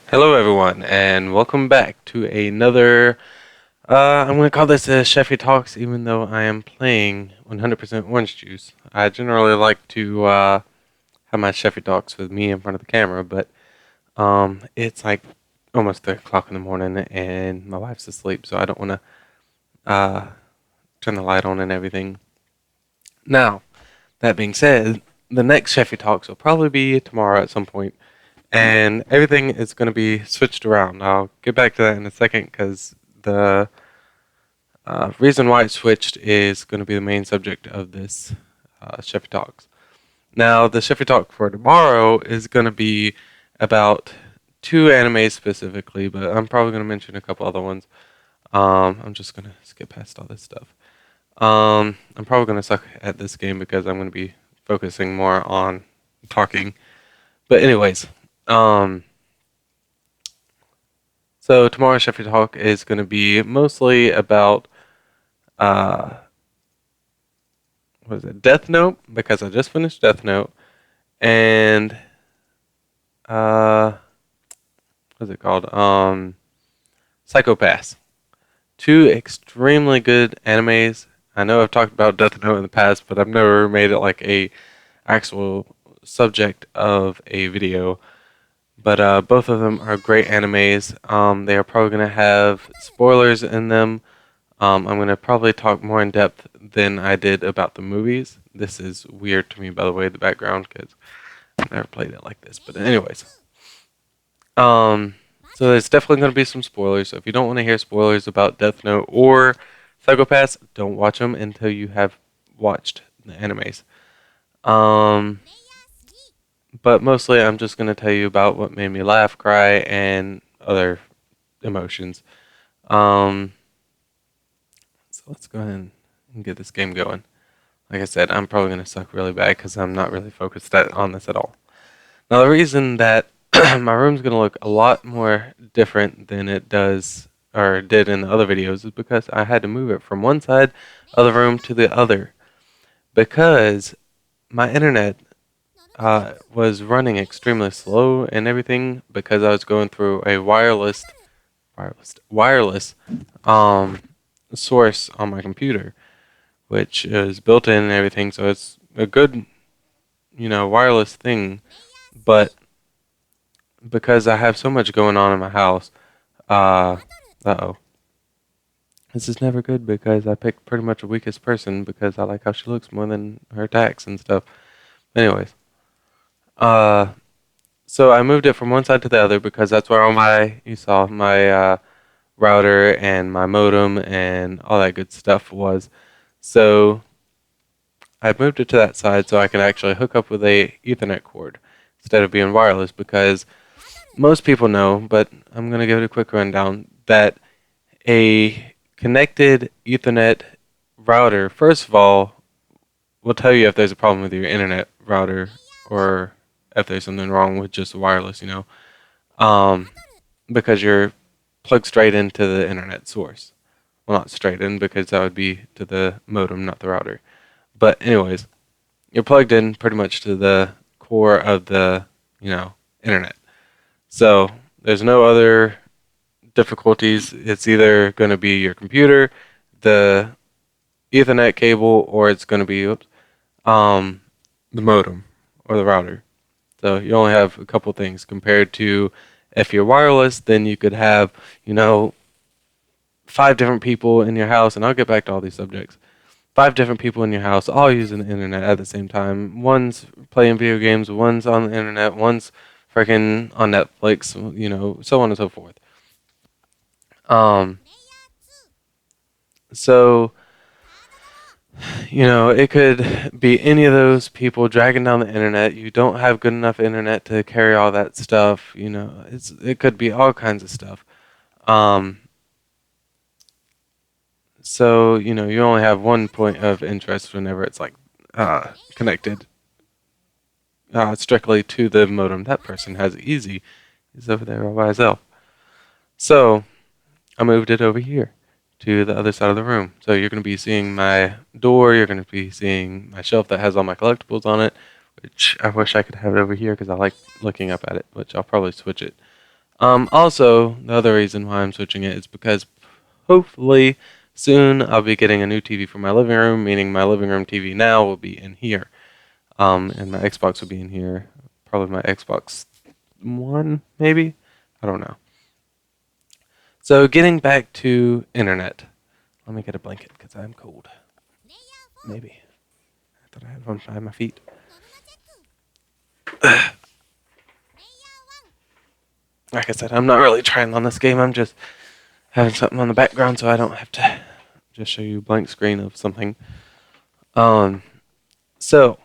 Hello, everyone, and welcome back to another. I'm going to call this a Chefie Talks, even though I am playing 100% orange juice. I generally like to have my Chefie Talks with me in front of the camera, but it's like almost 3 o'clock in the morning, and my wife's asleep, so I don't want to turn the light on and everything. Now, that being said, the next Chefie Talks will probably be tomorrow at some point, and everything is going to be switched around. I'll get back to that in a second because the reason why it switched is going to be the main subject of this Chefy Talks. Now, the Chefy Talk for tomorrow is going to be about two animes specifically, but I'm probably going to mention a couple other ones. I'm just going to skip past all this stuff. I'm probably going to suck at this game because I'm going to be focusing more on talking. But anyways, um, so tomorrow's Chefy Talk is going to be mostly about uh, what is it? Death Note, because I just finished Death Note, and uh, what's it called? Psychopaths. Two extremely good animes. I know I've talked about Death Note in the past, but I've never made it like a actual subject of a video. But both of them are great animes. They are probably going to have spoilers in them. I'm going to probably talk more in depth than I did about the movies. This is weird to me, by the way, the background, because I've never played it like this. But anyways, um, so there's definitely going to be some spoilers. So if you don't want to hear spoilers about Death Note or Psychopaths, don't watch them until you have watched the animes. Um, but mostly, I'm just going to tell you about what made me laugh, cry, and other emotions. Um, so let's go ahead and get this game going. Like I said, I'm probably going to suck really bad because I'm not really focused on this at all. Now, the reason that my room's going to look a lot more different than it does or did in the other videos is because I had to move it from one side of the room to the other because my internet was running extremely slow and everything because I was going through a wireless um, source on my computer, which is built in and everything, so it's a good, wireless thing. But because I have so much going on in my house, uh oh, this is never good because I picked pretty much the weakest person because I like how she looks more than her attacks and stuff. Anyways, uh, so I moved it from one side to the other because that's where all you saw my router and my modem and all that good stuff was. So I moved it to that side so I can actually hook up with a Ethernet cord instead of being wireless because most people know, but I'm going to give it a quick rundown, that a connected Ethernet router, first of all, will tell you if there's a problem with your internet router or if there's something wrong with just wireless, um, because you're plugged straight into the internet source. Well, not straight in because that would be to the modem, not the router. But anyways, you're plugged in pretty much to the core of the, internet. So there's no other difficulties. It's either going to be your computer, the Ethernet cable, or it's going to be the modem or the router. So you only have a couple things compared to if you're wireless, then you could have, 5 different people in your house, and I'll get back to all these subjects. 5 different people in your house all using the internet at the same time. One's playing video games, one's on the internet, one's freaking on Netflix, so on and so forth. Um, so it could be any of those people dragging down the internet. You don't have good enough internet to carry all that stuff. It could be all kinds of stuff. Um, so you only have one point of interest whenever it's like connected strictly to the modem. That person has it easy. He's over there all by himself. So I moved it over here to the other side of the room. So you're going to be seeing my door. You're going to be seeing my shelf that has all my collectibles on it, which I wish I could have it over here because I like looking up at it, which I'll probably switch it. Also, the other reason why I'm switching it is because hopefully soon I'll be getting a new TV for my living room, meaning my living room TV now will be in here. And my Xbox will be in here. Probably my Xbox One, maybe? I don't know. So, getting back to internet. Let me get a blanket because I'm cold. Maybe. I thought I had one behind my feet. Like I said, I'm not really trying on this game. I'm just having something on the background so I don't have to just show you a blank screen of something. Um, so,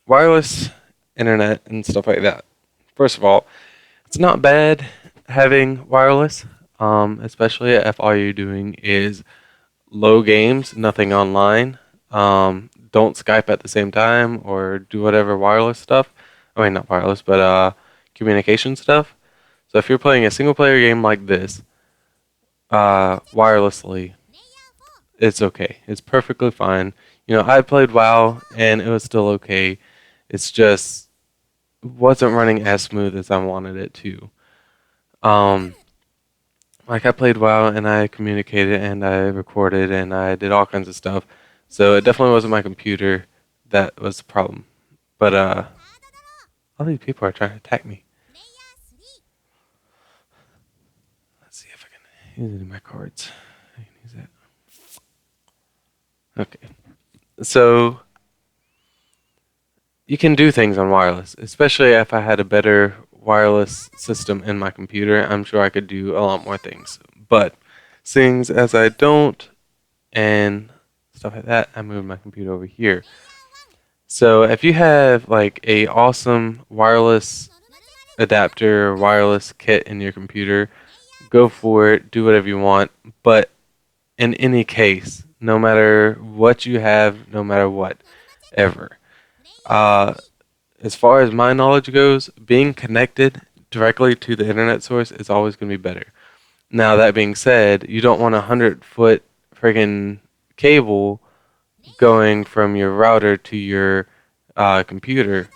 wireless internet and stuff like that. First of all, it's not bad having wireless, especially if all you're doing is low games, nothing online. Don't Skype at the same time or do whatever wireless stuff. I mean, not wireless, but communication stuff. So if you're playing a single player game like this, wirelessly, it's okay. It's perfectly fine. You know, I played WoW and it was still okay. It's just wasn't running as smooth as I wanted it to. Um, like I played WoW and I communicated and I recorded and I did all kinds of stuff. So it definitely wasn't my computer that was the problem. But all these people are trying to attack me. Let's see if I can use any of my cards. I can use that. Okay. So you can do things on wireless, especially if I had a better wireless system in my computer. I'm sure I could do a lot more things. But seeing as I don't and stuff like that, I moved my computer over here. So if you have like a awesome wireless adapter or wireless kit in your computer, go for it, do whatever you want. But in any case, no matter what you have, no matter what, ever. Uh, as far as my knowledge goes, being connected directly to the internet source is always going to be better. Now that being said, you don't want a 100-foot friggin' cable going from your router to your computer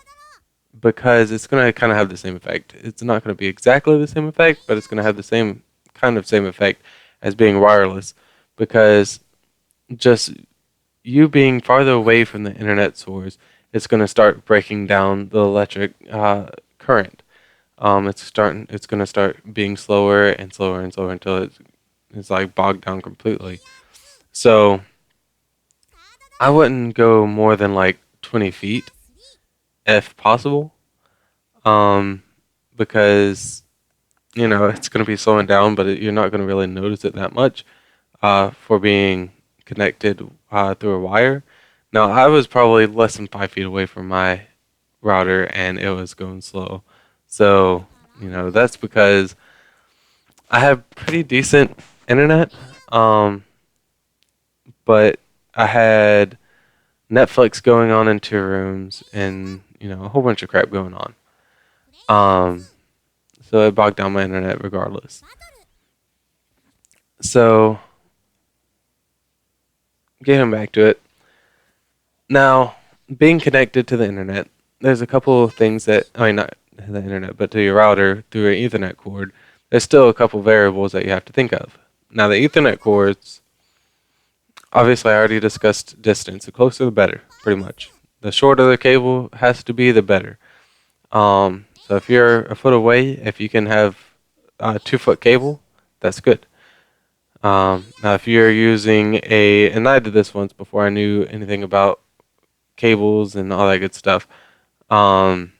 because it's going to kind of have the same effect. It's not going to be exactly the same effect, but it's going to have the same effect as being wireless because just you being farther away from the internet source, it's going to start breaking down the electric current. It's going to start being slower and slower and slower until it's like bogged down completely. So I wouldn't go more than like 20 feet if possible, um, because it's going to be slowing down, but you're not going to really notice it that much for being connected through a wire. Now I was probably less than 5 feet away from my router, and it was going slow. So that's because I have pretty decent internet, but I had Netflix going on in 2 rooms, and a whole bunch of crap going on. Um, so it bogged down my internet regardless. So getting back to it now, being connected to the internet, there's a couple of things that I mean not the internet, but to your router through an Ethernet cord. There's still a couple variables that you have to think of. Now the Ethernet cords, obviously, I already discussed distance. The closer, the better, pretty much. The shorter the cable has to be, the better. So if you're a foot away, if you can have a 2 foot cable, that's good. Now, if you're using and I did this once before I knew anything about cables and all that good stuff. Um,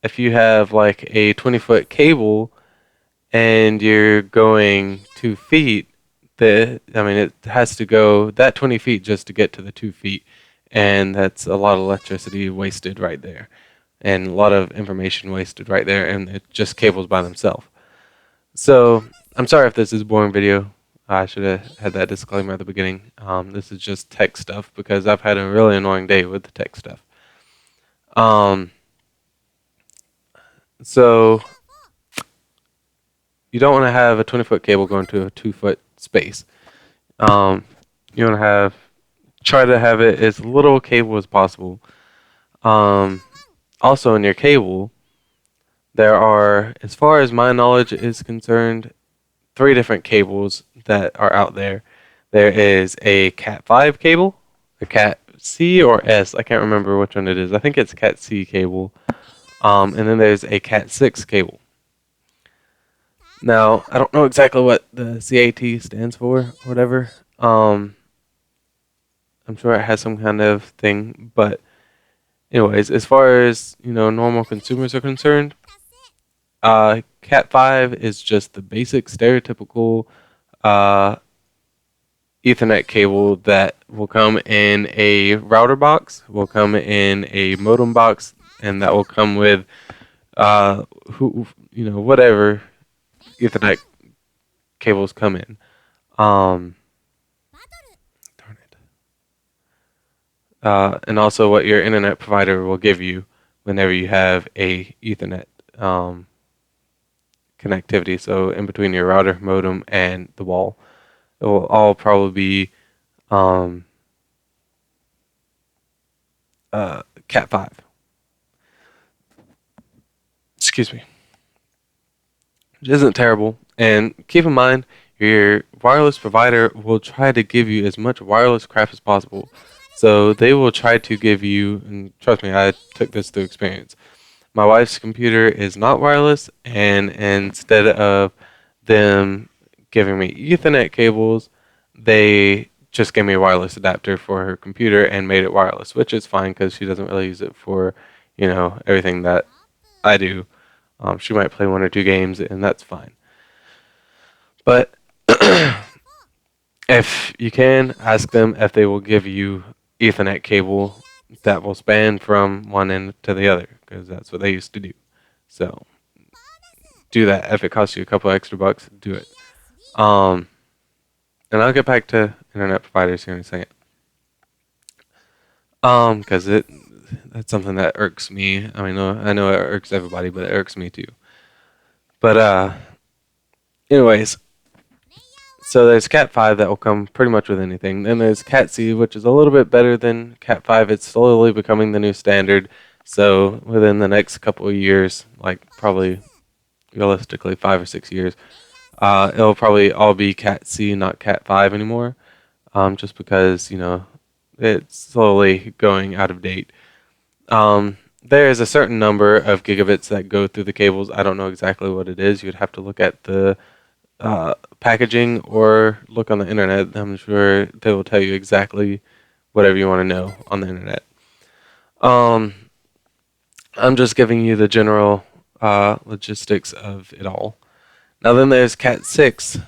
if you have like a 20-foot cable and you're going 2 feet, it has to go that 20 feet just to get to the 2 feet, and that's a lot of electricity wasted right there, and a lot of information wasted right there, and it just cables by themselves. So I'm sorry if this is a boring video. I should have had that disclaimer at the beginning. This is just tech stuff because I've had a really annoying day with the tech stuff. Um, so you don't want to have a 20-foot cable going to a 2-foot space. Um, you want to try to have it as little cable as possible. Also, in your cable, There are, as far as my knowledge is concerned, three different cables that are out there. There is a Cat 5 cable, a Cat C or S. I can't remember which one it is. I think it's Cat C cable. And then there's a Cat 6 cable. Now, I don't know exactly what the CAT stands for or whatever. I'm sure it has some kind of thing, but anyways, as far as normal consumers are concerned, Cat 5 is just the basic stereotypical uh, Ethernet cable that will come in a router box, will come in a modem box, and that will come with whatever Ethernet cables come in. Um, Darn it. And also what your internet provider will give you whenever you have a Ethernet um, connectivity. So in between your router, modem, and the wall, it will all probably be um, Cat 5. Excuse me. Which isn't terrible. And keep in mind, your wireless provider will try to give you as much wireless crap as possible. So they will try to give you, and trust me, I took this through experience. My wife's computer is not wireless, and instead of them giving me Ethernet cables, they just gave me a wireless adapter for her computer and made it wireless, which is fine because she doesn't really use it for, everything that I do. She might play one or two games, and that's fine. But if you can, ask them if they will give you Ethernet cable that will span from one end to the other, because that's what they used to do. So do that. If it costs you a couple extra bucks, do it. Um, and I'll get back to internet providers here in a second. Because that's something that irks me. I mean, I know it irks everybody, but it irks me too. But anyways, so there's Cat 5 that will come pretty much with anything. Then there's Cat C, which is a little bit better than Cat 5. It's slowly becoming the new standard. So within the next couple of years, like probably realistically 5 or 6 years, it'll probably all be Cat C, not Cat 5 anymore. Just because, it's slowly going out of date. There is a certain number of gigabits that go through the cables. I don't know exactly what it is. You'd have to look at the packaging or look on the internet. I'm sure they will tell you exactly whatever you want to know on the internet. Um, I'm just giving you the general logistics of it all. Now, then there's Cat 6,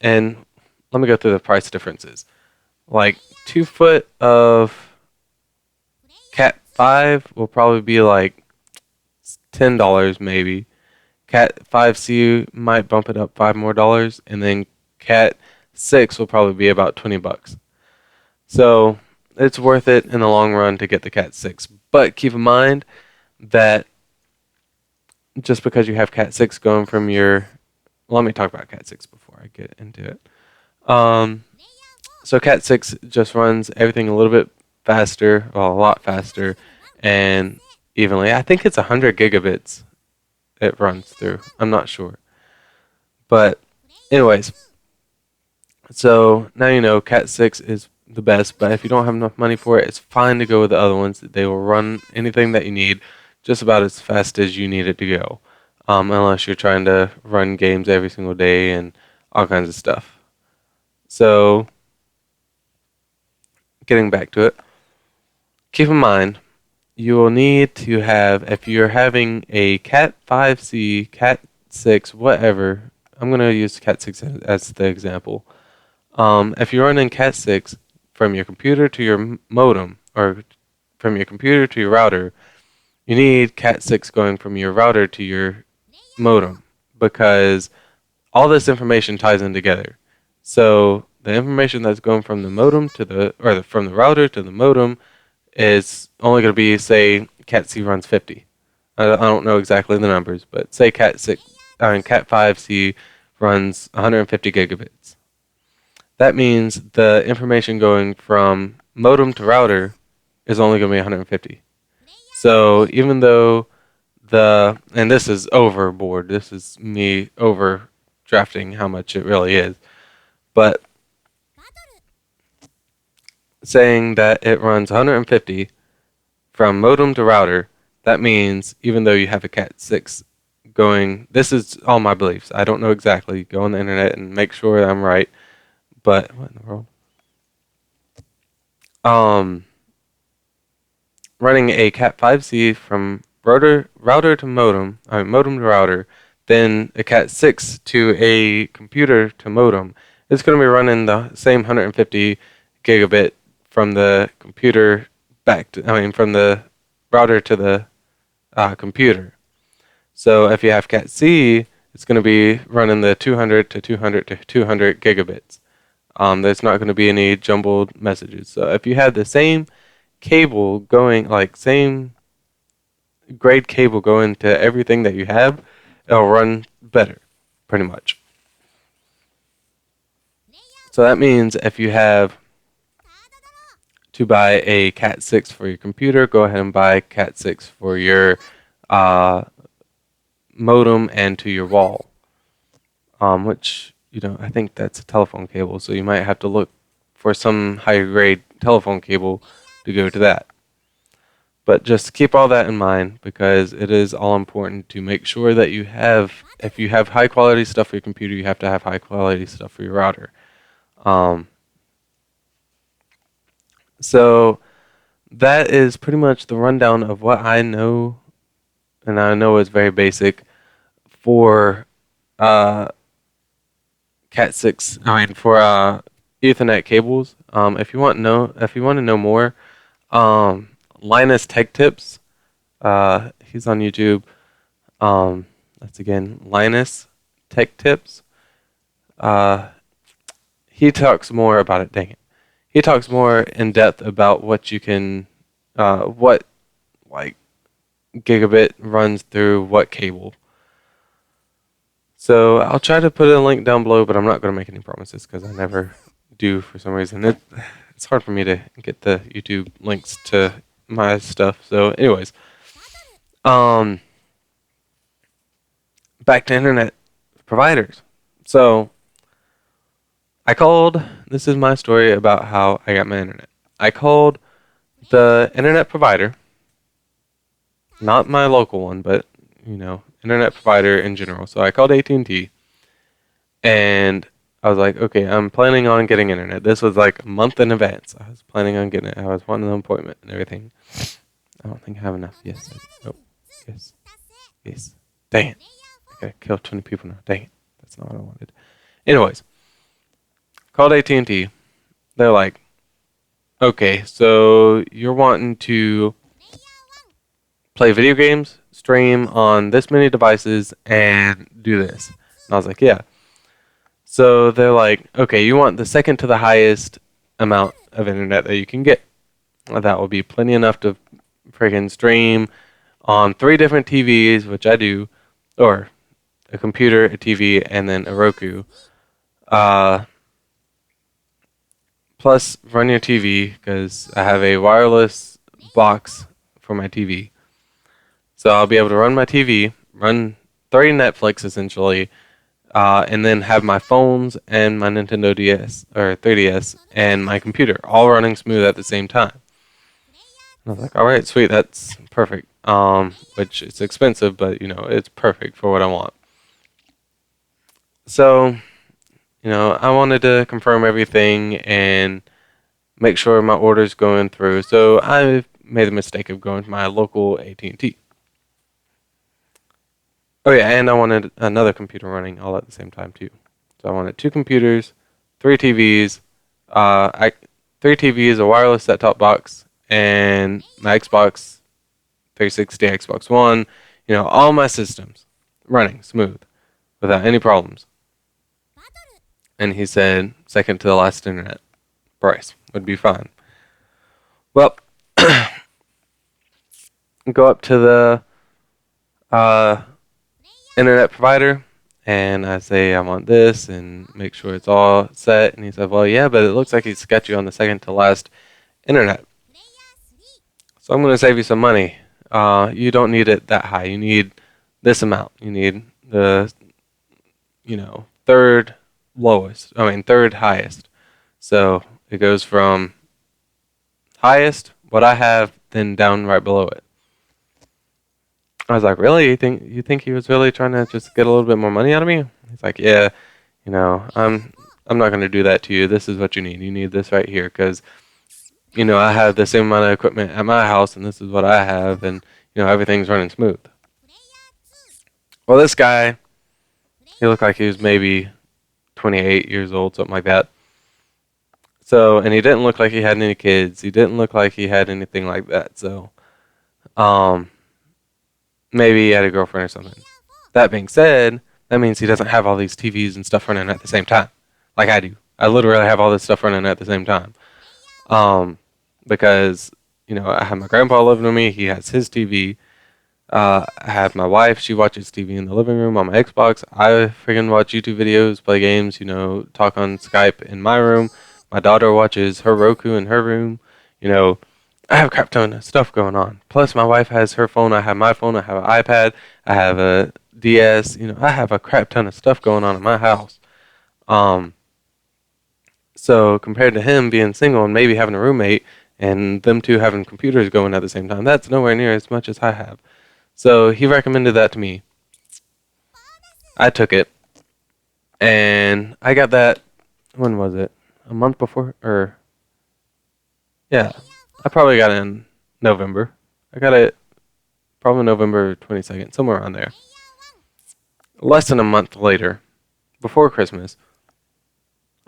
and let me go through the price differences. Like 2 foot of Cat 5 will probably be like $10 maybe. Cat 5C might bump it up $5 more, and then Cat 6 will probably be about $20. So it's worth it in the long run to get the Cat 6. But keep in mind that just because you have Cat 6 going from your... Well, let me talk about Cat 6 before I get into it. So Cat 6 just runs everything a little bit faster, well, a lot faster, and evenly. I think it's 100 gigabits it runs through. I'm not sure. But anyways, so now you know Cat 6 is the best, but if you don't have enough money for it, it's fine to go with the other ones. They will run anything that you need just about as fast as you need it to go. Unless you're trying to run games every single day and all kinds of stuff. So, getting back to it, keep in mind, you will need to have, if you're having a Cat 5C, Cat 6, whatever, I'm going to use Cat 6 as the example. If you're running Cat 6 from your computer to your modem, or from your computer to your router, you need Cat 6 going from your router to your modem, because all this information ties in together. So the information that's going from the modem to from the router to the modem is only going to be, say, Cat C runs 50. I don't know exactly the numbers, but say Cat 5C runs 150 gigabits. That means the information going from modem to router is only going to be 150. So even though and this is overboard. This is me overdrafting how much it really is. But saying that it runs 150 from modem to router, that means even though you have a Cat 6 going, this is all my beliefs. I don't know exactly. Go on the internet and make sure I'm right. But what in the world? Um, Running a Cat 5C from router to modem, modem to router, then a Cat 6 to a computer to modem. It's going to be running the same 150 gigabit from the computer from the router to the computer. So if you have Cat C, it's going to be running the 200 to 200 to 200 gigabits. There's not going to be any jumbled messages. So if you have the same cable going, like same grade cable going to everything that you have, it'll run better, pretty much. So that means if you have to buy a Cat 6 for your computer, go ahead and buy Cat 6 for your uh, modem and to your wall. Which, I think that's a telephone cable, so you might have to look for some higher grade telephone cable to go to that. But just keep all that in mind because it is all important to make sure that if you have high quality stuff for your computer, you have to have high quality stuff for your router. So that is pretty much the rundown of what I know, and I know it's very basic for Cat 6. For Ethernet cables. If you want to know more, Linus Tech Tips. He's on YouTube. That's again Linus Tech Tips. He talks more about it. Dang it, he talks more in depth about what you can, what like gigabit runs through what cable. So I'll try to put a link down below, but I'm not going to make any promises because I never do for some reason. It's hard for me to get the YouTube links to my stuff. So, anyways, back to internet providers. So I called. This is my story about how I got my internet. I called the internet provider, not my local one, but internet provider in general. So I called AT&T, and I was like, okay, I'm planning on getting internet. This was like a month in advance. I was planning on getting it. I was wanting an appointment and everything. I don't think I have enough. Yes. Yes. Yes. Dang it. I gotta kill 20 people now. Dang it. That's not what I wanted. Anyways, called AT&T. They're like, okay, so you're wanting to play video games, stream on this many devices, and do this. And I was like, yeah. So they're like, okay, you want the second to the highest amount of internet that you can get. That will be plenty enough to freaking stream on 3 different TVs, which I do, or a computer, a TV, and then a Roku. Plus, run your TV, because I have a wireless box for my TV. So I'll be able to run my TV, run 3 Netflix essentially, and then have my phones and my Nintendo DS or 3DS and my computer all running smooth at the same time. And I was like, all right, sweet, that's perfect. Which is expensive, but it's perfect for what I want. So, I wanted to confirm everything and make sure my order's going through. So I made the mistake of going to my local AT&T. Oh yeah, and I wanted another computer running all at the same time too. So I wanted 2 computers, 3 TVs, 3 TVs, a wireless set-top box, and my Xbox 360, Xbox One. All my systems running smooth without any problems. And he said second to the last internet price would be fine. Well, go up to the internet provider, and I say I want this and make sure it's all set. And he said, well, yeah, but it looks like he's got you on the second to last internet. So I'm going to save you some money. You don't need it that high. You need this amount. You need the third lowest. I mean third highest. So it goes from highest, what I have, then down right below it. I was like, really? You think he was really trying to just get a little bit more money out of me? He's like, yeah, I'm not gonna do that to you. This is what you need. You need this right here because I have the same amount of equipment at my house, and this is what I have, and everything's running smooth. Well, this guy, he looked like he was maybe 28 years old, something like that. So, and he didn't look like he had any kids. He didn't look like he had anything like that. So, um, maybe he had a girlfriend or something. That being said, that means he doesn't have all these TVs and stuff running at the same time, like I do. I literally have all this stuff running at the same time. Um, because I have my grandpa living with me. He has his TV. I have my wife. She watches TV in the living room on my Xbox. I freaking watch YouTube videos, play games. Talk on Skype in my room. My daughter watches her Roku in her room. You know, I have a crap ton of stuff going on. Plus, my wife has her phone. I have my phone. I have an iPad. I have a DS. I have a crap ton of stuff going on in my house. Um, so compared to him being single and maybe having a roommate and them two having computers going at the same time, that's nowhere near as much as I have. So he recommended that to me. I took it, and I got that. When was it? A month before, or yeah, I probably got it in November. I got it probably November 22nd, somewhere around there. Less than a month later, before Christmas,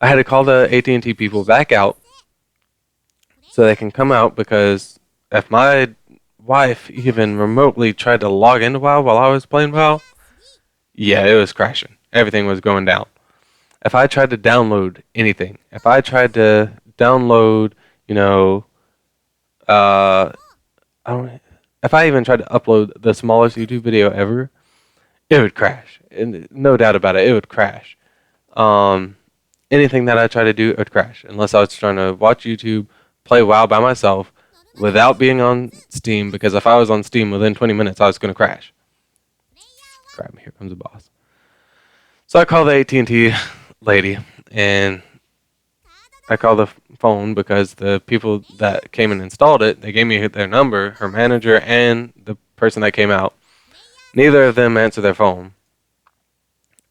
I had to call the AT&T people back out so they can come out because if my wife even remotely tried to log into WoW while I was playing WoW, yeah, it was crashing. Everything was going down. If I tried to download anything, if I tried to download, uh, I don't, if I even tried to upload the smallest YouTube video ever, it would crash. And no doubt about it, it would crash. Um, Anything that I try to do, it would crash. Unless I was trying to watch YouTube, play WoW by myself, without being on Steam, because if I was on Steam within 20 minutes, I was going to crash. Crap, here comes the boss. So I called the AT&T lady, and I called the phone because the people that came and installed it, they gave me their number, her manager, and the person that came out. Neither of them answered their phone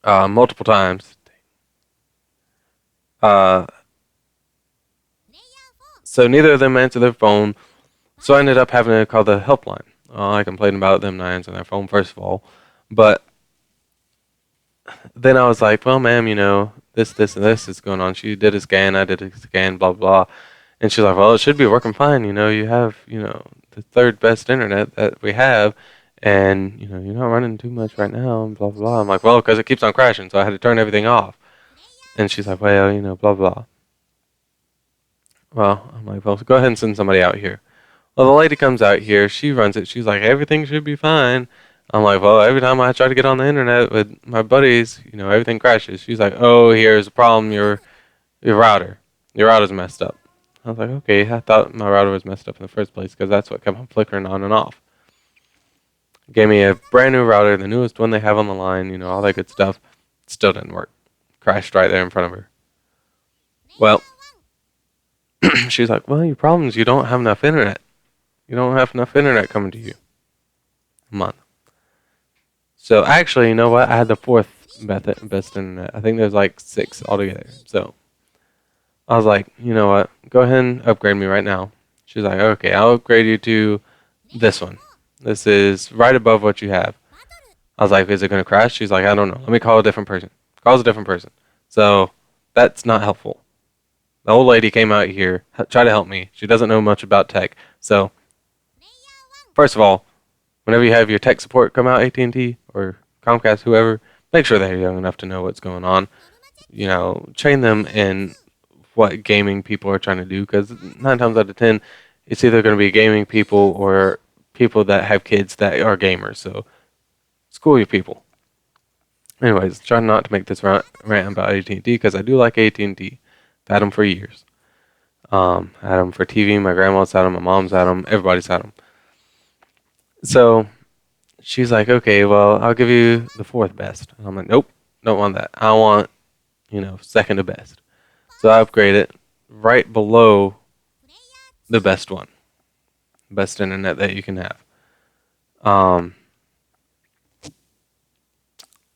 multiple times. Uh, so neither of them answered their phone, so I ended up having to call the helpline. I complained about them not answering their phone, first of all, but then I was like, well, ma'am, this, and this is going on. She did a scan, I did a scan, blah, blah. And she's like, well, it should be working fine. You have, the third best internet that we have. And, you're not running too much right now, and blah, blah, blah. I'm like, well, because it keeps on crashing, so I had to turn everything off. And she's like, well, blah, blah. Well, I'm like, well, go ahead and send somebody out here. Well, the lady comes out here. She runs it. She's like, everything should be fine. I'm like, well, every time I try to get on the internet with my buddies, everything crashes. She's like, oh, here's the problem. Your router. Your router's messed up. I was like, okay, I thought my router was messed up in the first place because that's what kept on flickering on and off. Gave me a brand new router, the newest one they have on the line, all that good stuff. Still didn't work. Crashed right there in front of her. Well, she's like, well, your problem is you don't have enough internet. You don't have enough internet coming to you a month. So actually, you know what? I had the fourth best internet. I think there's like 6 altogether. So I was like, you know what? Go ahead and upgrade me right now. She's like, okay, I'll upgrade you to this one. This is right above what you have. I was like, is it going to crash? She's like, I don't know. Let me call a different person. Calls a different person. So that's not helpful. The old lady came out here, tried to help me. She doesn't know much about tech. So first of all, whenever you have your tech support come out, AT&T or Comcast, whoever, make sure they're young enough to know what's going on. Train them in what gaming people are trying to do, because 9 times out of 10, it's either going to be gaming people or people that have kids that are gamers. So school your people. Anyways, try not to make this rant about AT&T, because I do like AT&T. I've had them for years. I had them for TV. My grandma's had them. My mom's had them. Everybody's had them. So she's like, okay, well, I'll give you the fourth best. And I'm like, nope, don't want that. I want, second to best. So I upgrade it right below the best one, best internet that you can have. Um,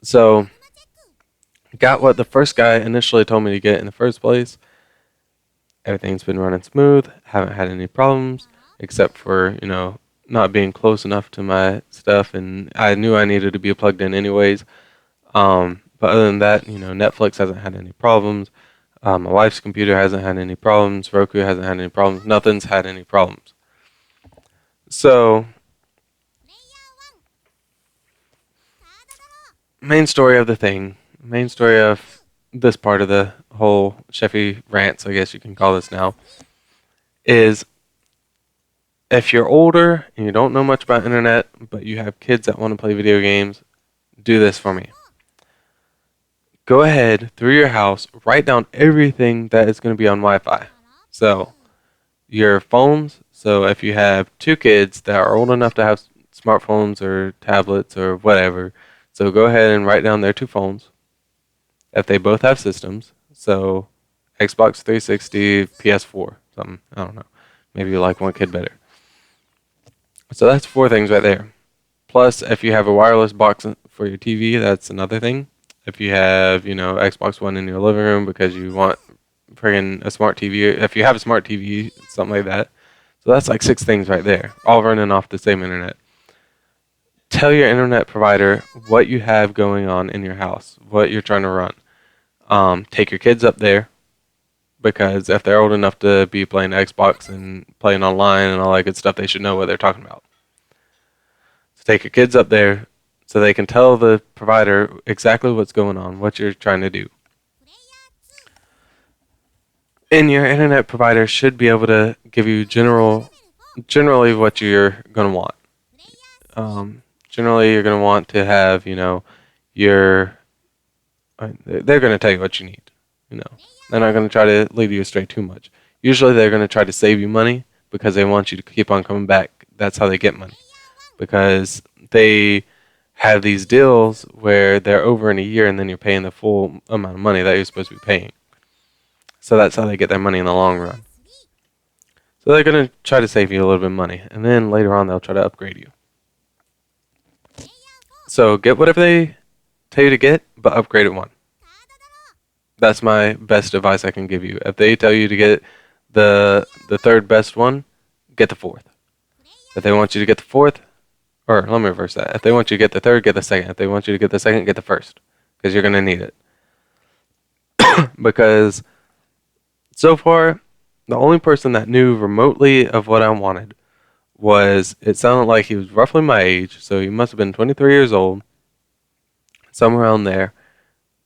so got what the first guy initially told me to get in the first place. Everything's been running smooth. Haven't had any problems except for, not being close enough to my stuff. And I knew I needed to be plugged in anyways. But other than that, Netflix hasn't had any problems. My wife's computer hasn't had any problems. Roku hasn't had any problems. Nothing's had any problems. So, main story of the thing, main story of this part of the whole Chefie rants, I guess you can call this now, is if you're older and you don't know much about internet, but you have kids that want to play video games, do this for me. Go ahead through your house, write down everything that is going to be on Wi-Fi. So, your phones. So, if you have two kids that are old enough to have smartphones or tablets or whatever, so go ahead and write down their two phones. If they both have systems, so Xbox 360, PS4, something, I don't know. Maybe you like one kid better. So that's four things right there. Plus, if you have a wireless box for your TV, that's another thing. If you have, Xbox One in your living room because you want friggin' a smart TV, if you have a smart TV, something like that. So that's like six things right there, all running off the same internet. Tell your internet provider what you have going on in your house, what you're trying to run. Take your kids up there because if they're old enough to be playing Xbox and playing online and all that good stuff, they should know what they're talking about. So take your kids up there so they can tell the provider exactly what's going on, what you're trying to do. And your internet provider should be able to give you generally what you're going to want. Generally, you're going to want to have, your. They're going to tell you what you need. They're not going to try to lead you astray too much. Usually, they're going to try to save you money because they want you to keep on coming back. That's how they get money. Because they have these deals where they're over in a year and then you're paying the full amount of money that you're supposed to be paying. So that's how they get their money in the long run. So they're going to try to save you a little bit of money. And then later on, they'll try to upgrade you. So get whatever they tell you to get, but upgrade it one. That's my best advice I can give you. If they tell you to get the third best one, get the fourth. If they want you to get the fourth, or let me reverse that. If they want you to get the third, get the second. If they want you to get the second, get the first. Because you're going to need it. Because so far, the only person that knew remotely of what I wanted was, it sounded like he was roughly my age, so he must have been 23 years old, somewhere around there.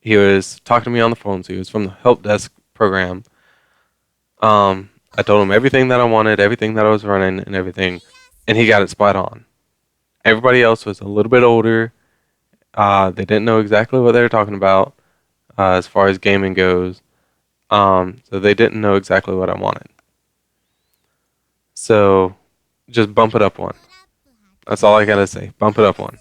He was talking to me on the phone, so he was from the help desk program. I told him everything that I wanted, everything that I was running, and everything, and he got it spot on. Everybody else was a little bit older. They didn't know exactly what they were talking about as far as gaming goes. So they didn't know exactly what I wanted. So just bump it up one. That's all I gotta say. Bump it up one.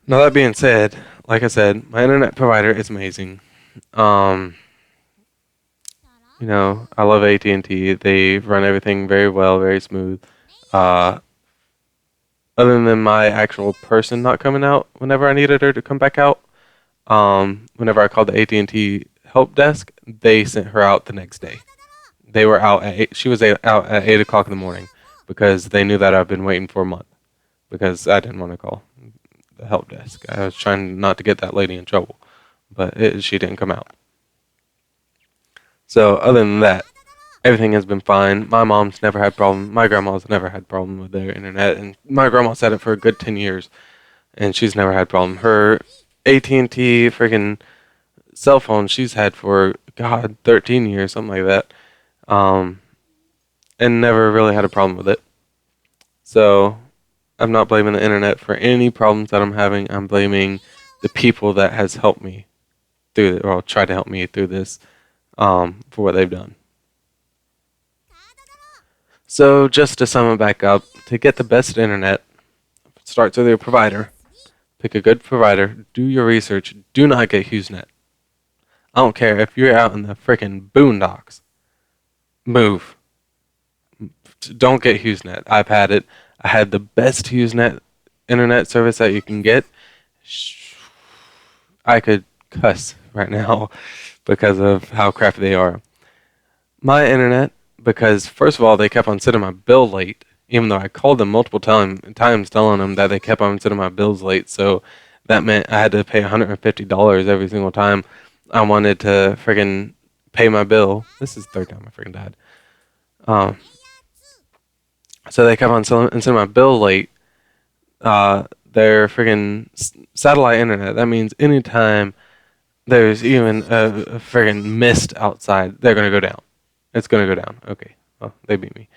Now that being said, like I said, my internet provider is amazing. Um, I love AT&T. They run everything very well, very smooth. Uh, Other than my actual person not coming out whenever I needed her to come back out, whenever I called the AT&T help desk, they sent her out the next day. They were out at she was out at 8 o'clock in the morning because they knew that I've been waiting for a month because I didn't want to call the help desk. I was trying not to get that lady in trouble, but she didn't come out. So other than that, everything has been fine. My mom's never had problem. My grandma's never had problem with their internet, and my grandma's had it for a good 10 years, and she's never had problem. Her AT&T freaking cell phone she's had for, God, 13 years, something like that, and never really had a problem with it. So I'm not blaming the internet for any problems that I'm having. I'm blaming the people that has helped me through it, or tried to help me through this, for what they've done. So just to sum it back up, to get the best internet, it starts with your provider. Pick a good provider. Do your research. Do not get HughesNet. I don't care if you're out in the freaking boondocks. Move. Don't get HughesNet. I've had it. I had the best HughesNet internet service that you can get. I could cuss right now because of how crappy they are. My internet, because first of all, they kept on sending my bill late, even though I called them multiple times telling them that they kept on sending my bills late. So that meant I had to pay $150 every single time I wanted to friggin' pay my bill. This is the third time I friggin' died. Um, so they kept on sending my bill late. Their friggin' satellite internet. That means anytime there's even a friggin' mist outside, they're gonna go down. It's gonna go down. Okay. Well, they beat me.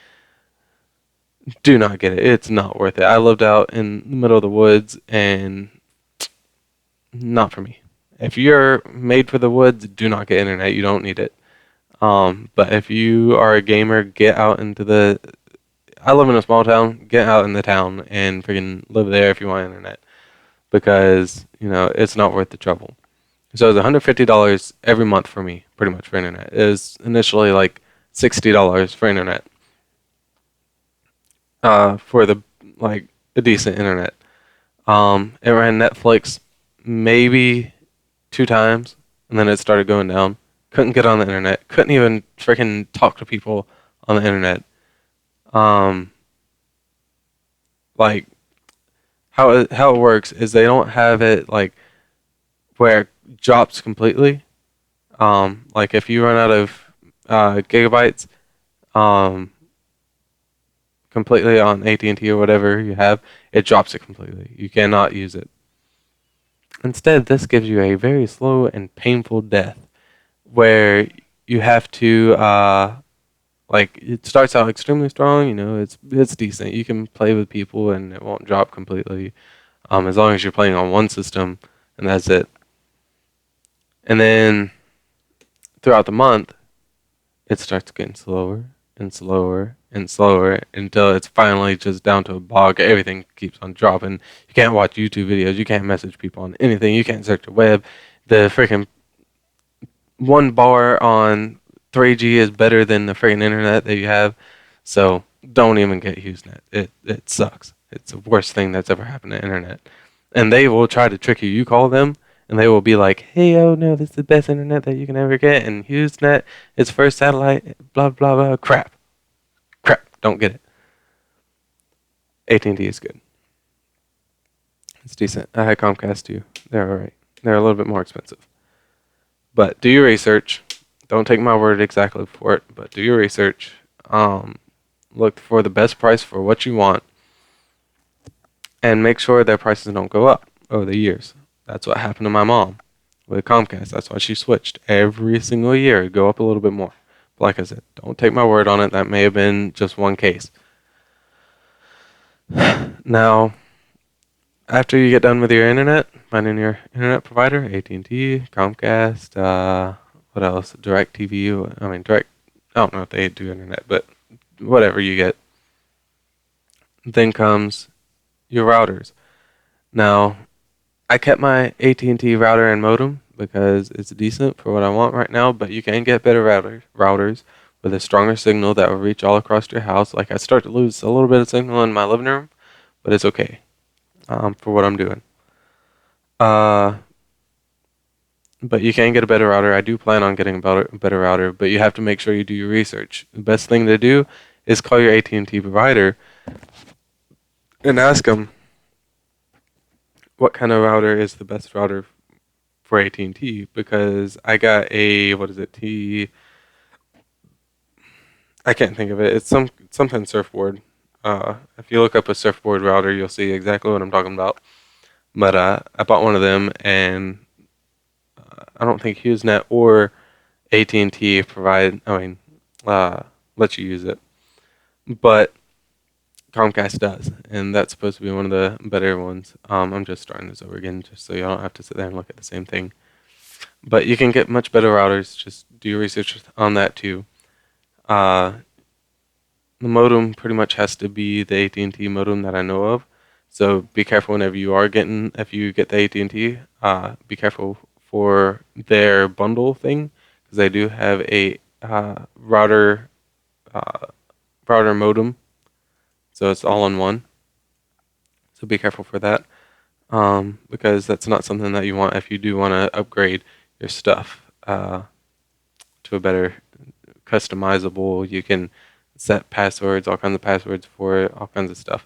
Do not get it. It's not worth it. I lived out in the middle of the woods, and not for me. If you're made for the woods, do not get internet. You don't need it. But if you are a gamer, get out into the. I live in a small town. Get out in the town and freaking live there if you want internet, because it's not worth the trouble. So it's $150 every month for me, pretty much for internet. It was initially like $60 for internet. For the like a decent internet. It ran Netflix maybe 2 times, and then it started going down. Couldn't get on the internet. Couldn't even freaking talk to people on the internet. Um, like how it works is they don't have it like where it drops completely. Like if you run out of gigabytes, um, completely on AT&T or whatever you have, it drops it completely. You cannot use it. Instead, this gives you a very slow and painful death where you have to like it starts out extremely strong. It's decent. You can play with people and it won't drop completely, as long as you're playing on one system and that's it. And then throughout the month, it starts getting slower and slower and slower until it's finally just down to a bog. Everything keeps on dropping. You can't watch YouTube videos. You can't message people on anything. You can't search the web. The freaking one bar on 3G is better than the freaking internet that you have. So don't even get HughesNet. It sucks. It's the worst thing that's ever happened to internet. And they will try to trick you. You call them, and they will be like, "Hey, oh no, this is the best internet that you can ever get." And HughesNet is first satellite. Blah blah blah. Crap. Crap. Don't get it. AT&T is good. It's decent. I had Comcast too. They're alright. They're a little bit more expensive. But do your research. Don't take my word exactly for it, but do your research. Look for the best price for what you want, and make sure their prices don't go up over the years. That's what happened to my mom with Comcast. That's why she switched every single year. It'd go up a little bit more. But like I said, don't take my word on it. That may have been just one case. Now, after you get done with your internet, finding your internet provider, AT&T, Comcast, what else? DirecTV. I mean, Direct. I don't know if they do internet, but whatever you get. Then comes your routers. Now, I kept my AT&T router and modem because it's decent for what I want right now, but you can get better routers with a stronger signal that will reach all across your house. Like I start to lose a little bit of signal in my living room, but it's okay for what I'm doing. Uh, but you can get a better router. I do plan on getting a better router, but you have to make sure you do your research. The best thing to do is call your AT&T provider and ask them what kind of router is the best router for AT&T, because I got a, what is it, I can't think of it. It's something surfboard. If you look up a surfboard router, you'll see exactly what I'm talking about. But I bought one of them, and I don't think HughesNet or AT&T let you use it. But Comcast does, and that's supposed to be one of the better ones. I'm just starting this over again, just so you don't have to sit there and look at the same thing. But you can get much better routers. Just do your research on that too. Uh, the modem pretty much has to be the AT&T modem that I know of. So be careful whenever you are getting, if you get the AT&T, be careful for their bundle thing, because they do have a uh, router modem, so it's all in one. So be careful for that, because that's not something that you want if you do want to upgrade your stuff to a better customizable. You can set passwords, all kinds of passwords for it, all kinds of stuff.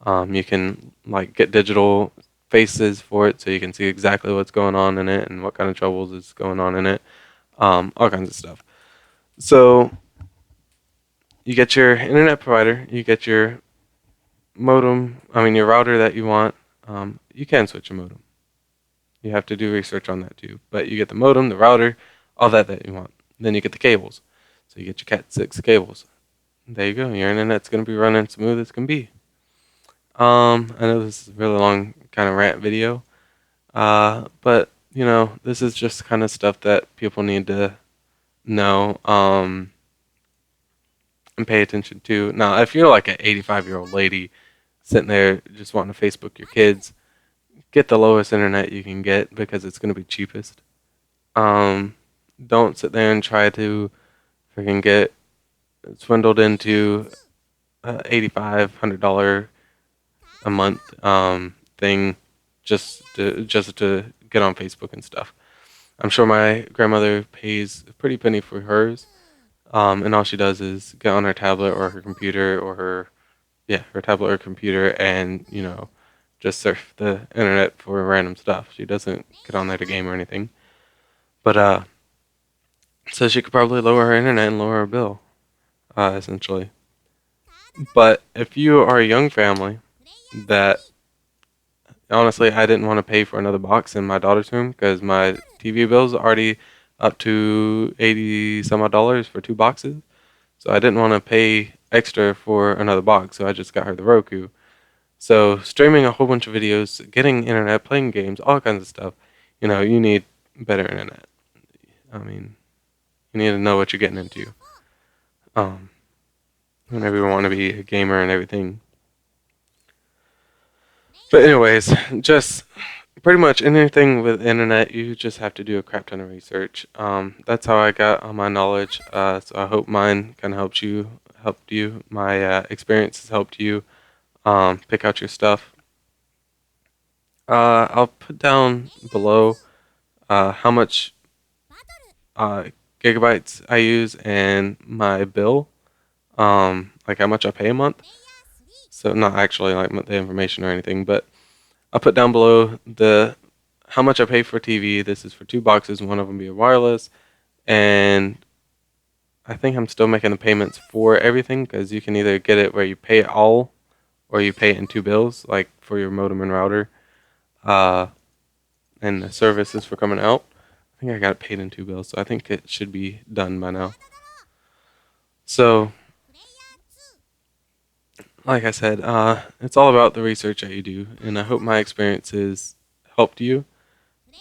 You can like get digital faces for it, so you can see exactly what's going on in it and what kind of troubles is going on in it. All kinds of stuff. So you get your internet provider, you get your modem. I mean your router that you want. You can switch a modem. You have to do research on that too. But you get the modem, the router, all that you want. Then you get the cables. So you get your Cat 6 cables. There you go. Your internet's going to be running smooth as can be. I know this is a really long kind of rant video, but you know, this is just kind of stuff that people need to know and pay attention to. Now, if you're like an 85-year-old lady sitting there just wanting to Facebook your kids, get the lowest internet you can get because it's going to be cheapest. Um, don't sit there and try to freaking get swindled into $8,500 a month thing just to get on Facebook and stuff. I'm sure my grandmother pays a pretty penny for hers, and all she does is get on her tablet or her computer or her tablet or computer and just surf the internet for random stuff. She doesn't get on there to game or anything, but so she could probably lower her internet and lower her bill, essentially. But if you are a young family that honestly, I didn't want to pay for another box in my daughter's room because my TV bill's already up to 80 some odd dollars for two boxes. So I didn't want to pay extra for another box, so I just got her the Roku. So streaming a whole bunch of videos, getting internet, playing games, all kinds of stuff, you need better internet. I mean, you need to know what you're getting into. Um, Whenever you want to be a gamer and everything. But anyways, just pretty much anything with internet, you just have to do a crap ton of research. That's how I got all my knowledge. So I hope mine kind of helped you. My experiences helped you pick out your stuff. I'll put down below how much uh, gigabytes I use and my bill, like how much I pay a month. So not actually like the information or anything, but I'll put down below the how much I pay for TV. This is for two boxes, one of them being wireless, and I think I'm still making the payments for everything because you can either get it where you pay it all or you pay it in two bills, like for your modem and router, uh, and the services for coming out. I think I got it paid in two bills, so I think it should be done by now. So, like I said, it's all about the research that you do, and I hope my experiences helped you,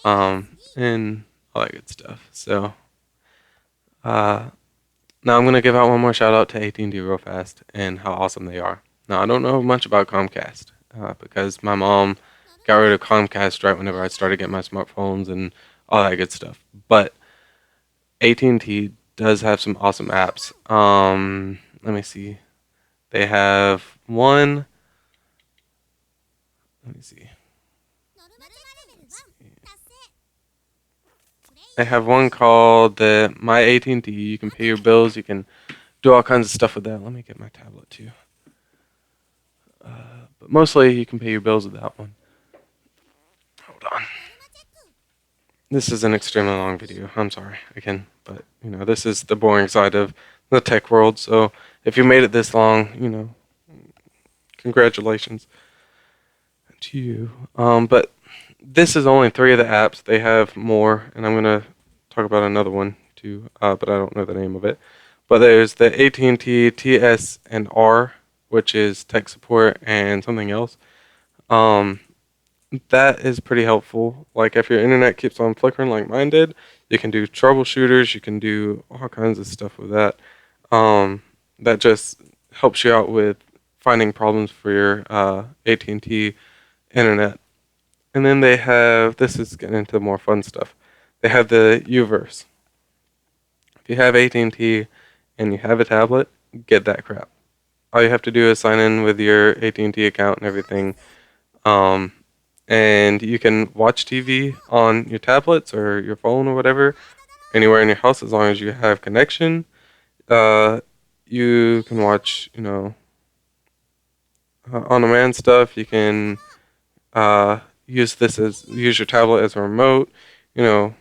and all that good stuff. So, uh, now I'm gonna give out one more shout out to AT&T real fast and how awesome they are. Now I don't know much about Comcast because my mom got rid of Comcast right whenever I started getting my smartphones and all that good stuff. But AT&T does have some awesome apps. Let me see. They have one. Let me see. They have one called the My AT&T. You can pay your bills. You can do all kinds of stuff with that. Let me get my tablet too. But mostly you can pay your bills with that one. Hold on. This is an extremely long video. I'm sorry again, but this is the boring side of the tech world. So if you made it this long, congratulations to you. But this is only three of the apps. They have more, and I'm gonna talk about another one too. But I don't know the name of it. But there's the AT&T TS and R, which is tech support and something else. Um, that is pretty helpful. Like if your internet keeps on flickering like mine did, you can do troubleshooters. You can do all kinds of stuff with that. That just helps you out with finding problems for your AT&T internet. And then they have, this is getting into more fun stuff. They have the Uverse. If you have AT&T and T and you have a tablet, get that crap. All you have to do is sign in with your AT&T account and everything. Um, and you can watch TV on your tablets or your phone or whatever, anywhere in your house as long as you have connection. Uh, you can watch, on-demand stuff. You can use your tablet as a remote. You know,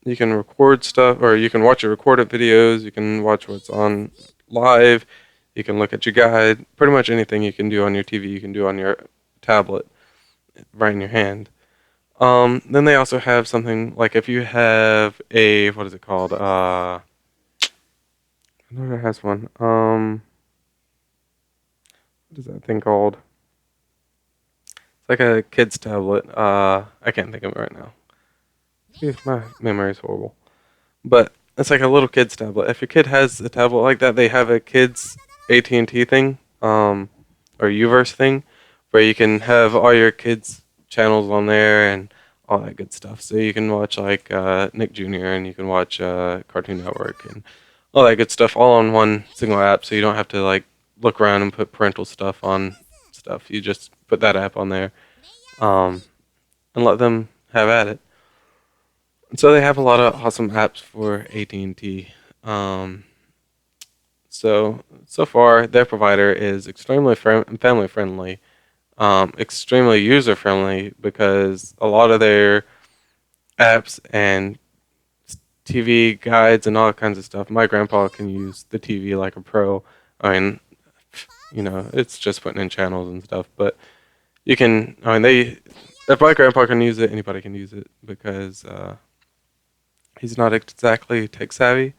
you can record stuff, or you can watch your recorded videos. You can watch what's on live. You can look at your guide. Pretty much anything you can do on your TV, you can do on your tablet, right in your hand. Then they also have something like if you have a what is it called? I know it has one. What is that thing called? It's like a kid's tablet. I can't think of it right now. My memory is horrible. But it's like a little kid's tablet. If your kid has a tablet like that, they have a kid's AT&T thing, or Uverse thing, where you can have all your kids' channels on there and all that good stuff. So you can watch like Nick Jr. and you can watch Cartoon Network and all that good stuff all on one single app. So you don't have to like look around and put parental stuff on stuff. You just put that app on there, um, and let them have at it. So they have a lot of awesome apps for AT&T. Um, so far, their provider is extremely family friendly, extremely user friendly because a lot of their apps and TV guides and all kinds of stuff. My grandpa can use the TV like a pro. I mean, it's just putting in channels and stuff. But you can. I mean, if my grandpa can use it, anybody can use it because he's not exactly tech savvy.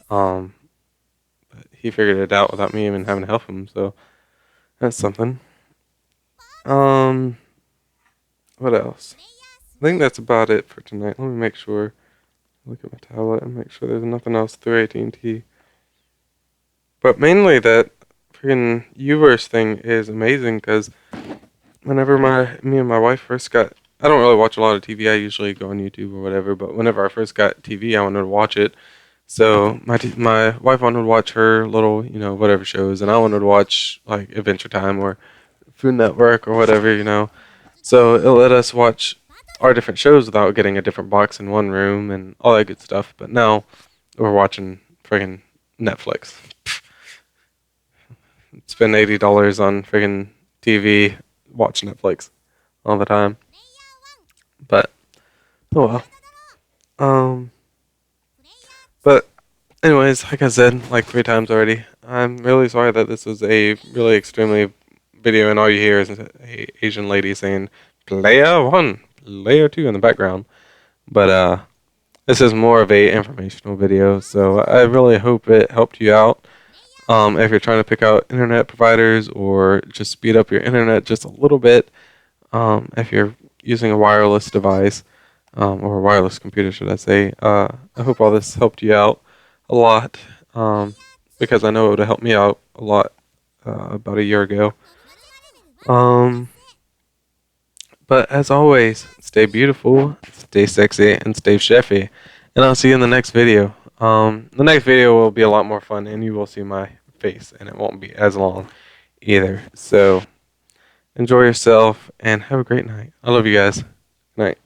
Um, but he figured it out without me even having to help him. So that's something. Um, what else? I think that's about it for tonight. Let me make sure. Look at my tablet and make sure there's nothing else through AT&T. But mainly that freaking Uverse thing is amazing because whenever me and my wife first got, I don't really watch a lot of TV. I usually go on YouTube or whatever. But whenever I first got TV, I wanted to watch it. So my wife wanted to watch her little whatever shows, and I wanted to watch like Adventure Time or Food Network or whatever. So it let us watch our different shows without getting a different box in one room and all that good stuff. But now we're watching friggin' Netflix. Spend $80 on friggin' TV, watch Netflix all the time. But oh well. Um. But anyways, like I said, like 3 times already, I'm really sorry that this was a really extremely video, and all you hear is a Asian lady saying "Player 1, Player 2" in the background. But this is more of a informational video, so I really hope it helped you out. If you're trying to pick out internet providers or just speed up your internet just a little bit, if you're using a wireless device, or a wireless computer, should I say, I hope all this helped you out a lot, because I know it would have helped me out a lot about a year ago. Um, but as always, stay beautiful, stay sexy, and stay chefy. And I'll see you in the next video. The next video will be a lot more fun, and you will see my face, and it won't be as long either. So enjoy yourself, and have a great night. I love you guys. Good night.